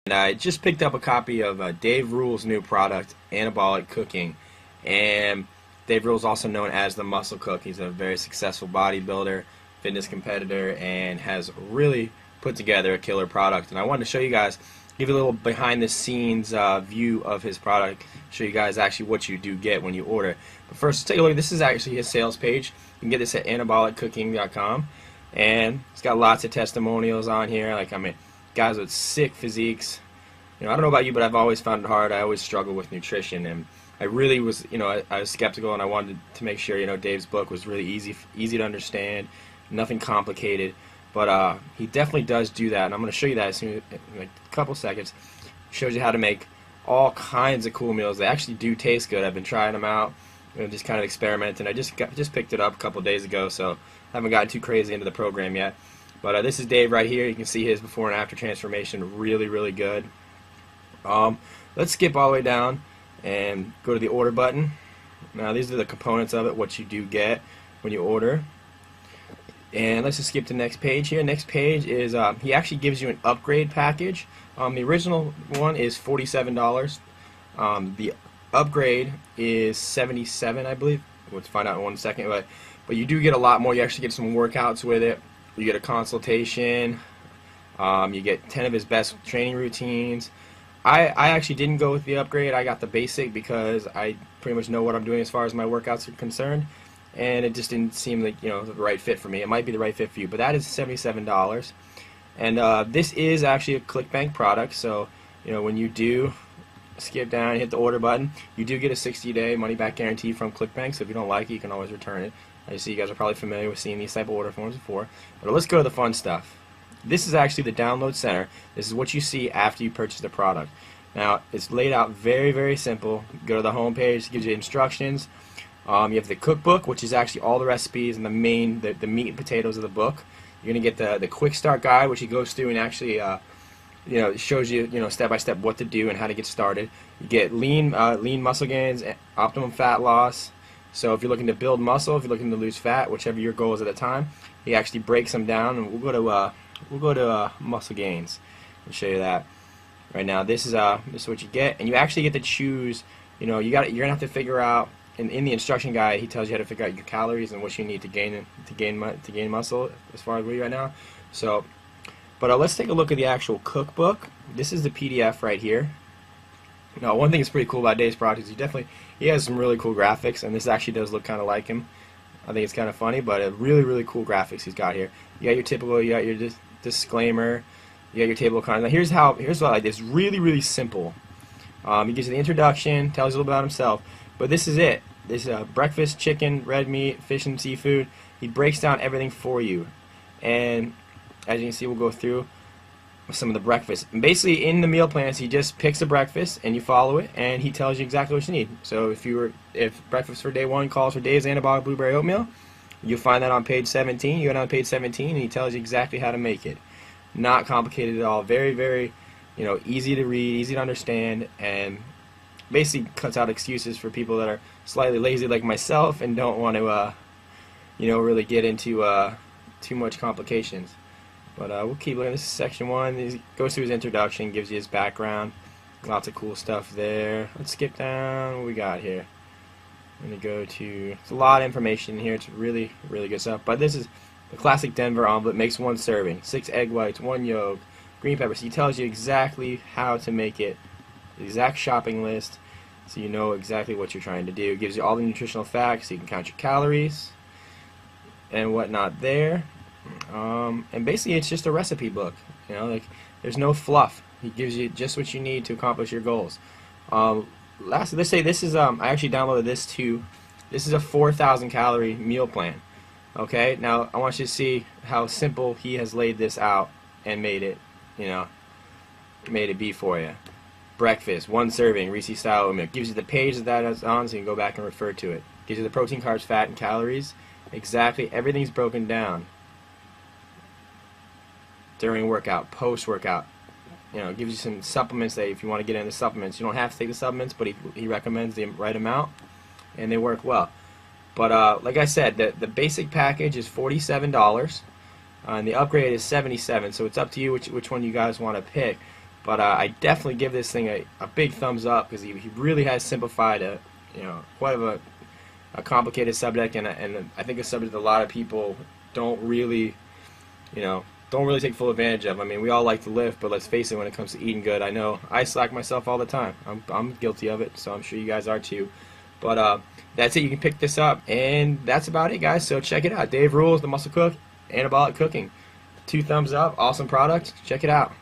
And I just picked up a copy of Dave Rule's new product, Anabolic Cooking. And Dave Rule's also known as the Muscle Cook. He's a very successful bodybuilder, fitness competitor, and has really put together a killer product. And I wanted to show you guys, give you a little behind the scenes view of his product, show you guys actually what you do get when you order. But first, take a look. This is actually his sales page. You can get this at anaboliccooking.com. And it's got lots of testimonials on here. Like, I mean, guys with sick physiques. I don't know about you, but I've always found it hard. I always struggle with nutrition, and I really was, I was skeptical, and I wanted to make sure, Dave's book was really easy to understand, nothing complicated. But he definitely does do that, and I'm going to show you that as soon as, in like a couple seconds. Shows you how to make all kinds of cool meals. They actually do taste good. I've been trying them out, just kind of experimenting. I just picked it up a couple days ago, so I haven't gotten too crazy into the program yet. But this is Dave right here. You can see his before and after transformation. Really, really good. Let's skip all the way down and go to the order button. Now these are the components of it, what you do get when you order. And let's just skip to the next page here. Next page is he actually gives you an upgrade package. The original one is $47. The upgrade is $77, I believe. We'll find out in 1 second. But you do get a lot more. You actually get some workouts with it. You get a consultation. You get 10 of his best training routines. I actually didn't go with the upgrade. I got the basic because I pretty much know what I'm doing as far as my workouts are concerned, and it just didn't seem like the right fit for me. It might be the right fit for you, but that is $77. And this is actually a ClickBank product, so when you do skip down and hit the order button, you do get a 60-day money-back guarantee from ClickBank. So if you don't like it, you can always return it. I see you guys are probably familiar with seeing these type of order forms before, but let's go to the fun stuff. This is actually the download center. This is what you see after you purchase the product. Now, it's laid out very, very simple. Go to the home page, it gives you instructions. You have the cookbook, which is actually all the recipes and the meat and potatoes of the book. You're going to get the quick start guide, which he goes through and actually it shows you step by step what to do and how to get started. You get lean muscle gains, optimum fat loss. So if you're looking to build muscle, if you're looking to lose fat, whichever your goal is at the time, he actually breaks them down, and we'll go to muscle gains and show you that. Right now, this is what you get, and you actually get to choose. You're gonna have to figure out in the instruction guide. He tells you how to figure out your calories and what you need to gain muscle as far as weight right now. So, but let's take a look at the actual cookbook. This is the PDF right here. Now, one thing that's pretty cool about Dave's product is he has some really cool graphics, and this actually does look kind of like him. I think it's kind of funny, but really, really cool graphics he's got here. You got your typical, you got your disclaimer, you got your table of contents. Here's what I like. It's really, really simple. He gives you the introduction, tells you a little about himself, but this is it. This is breakfast, chicken, red meat, fish and seafood. He breaks down everything for you, and as you can see, we'll go through some of the breakfast. And basically, in the meal plans, he just picks a breakfast and you follow it, and he tells you exactly what you need. So if breakfast for day 1 calls for Dave's anabolic blueberry oatmeal, you'll find that on page 17. You go down to page 17, and he tells you exactly how to make it. Not complicated at all. Very, very, easy to read, easy to understand, and basically cuts out excuses for people that are slightly lazy like myself and don't want to, really get into too much complications. But we'll keep looking. This is section 1. He goes through his introduction, gives you his background. Lots of cool stuff there. Let's skip down. What we got here? I'm going to go to... It's a lot of information here. It's really, really good stuff. But this is the classic Denver omelet. Makes 1 serving. 6 egg whites, 1 yolk, green peppers. He tells you exactly how to make it. The exact shopping list, so you know exactly what you're trying to do. It gives you all the nutritional facts, so you can count your calories and whatnot there. And basically it's just a recipe book. There's no fluff. He gives you just what you need to accomplish your goals. Lastly, let's say this is I actually downloaded this too. This is a 4,000 calorie meal plan. Okay, now I want you to see how simple he has laid this out and made it be for you. Breakfast, 1 serving, Reese style oatmeal. Gives you the page that is on, so you can go back and refer to it. Gives you the protein, carbs, fat, and calories. Exactly, everything's broken down. During workout, post-workout. Gives you some supplements that if you want to get into supplements, you don't have to take the supplements, but he recommends the right amount, and they work well. But like I said, the basic package is $47, and the upgrade is $77, so it's up to you which one you guys want to pick. But I definitely give this thing a big thumbs up because he really has simplified quite of a complicated subject, and I think a subject that a lot of people don't really take full advantage of. I mean, we all like to lift, but let's face it, when it comes to eating good, I know I slack myself all the time. I'm guilty of it, so I'm sure you guys are too. But that's it. You can pick this up, and that's about it, guys. So check it out. Dave Rules, The Muscle Cook, Anabolic Cooking. 2 thumbs up. Awesome product. Check it out.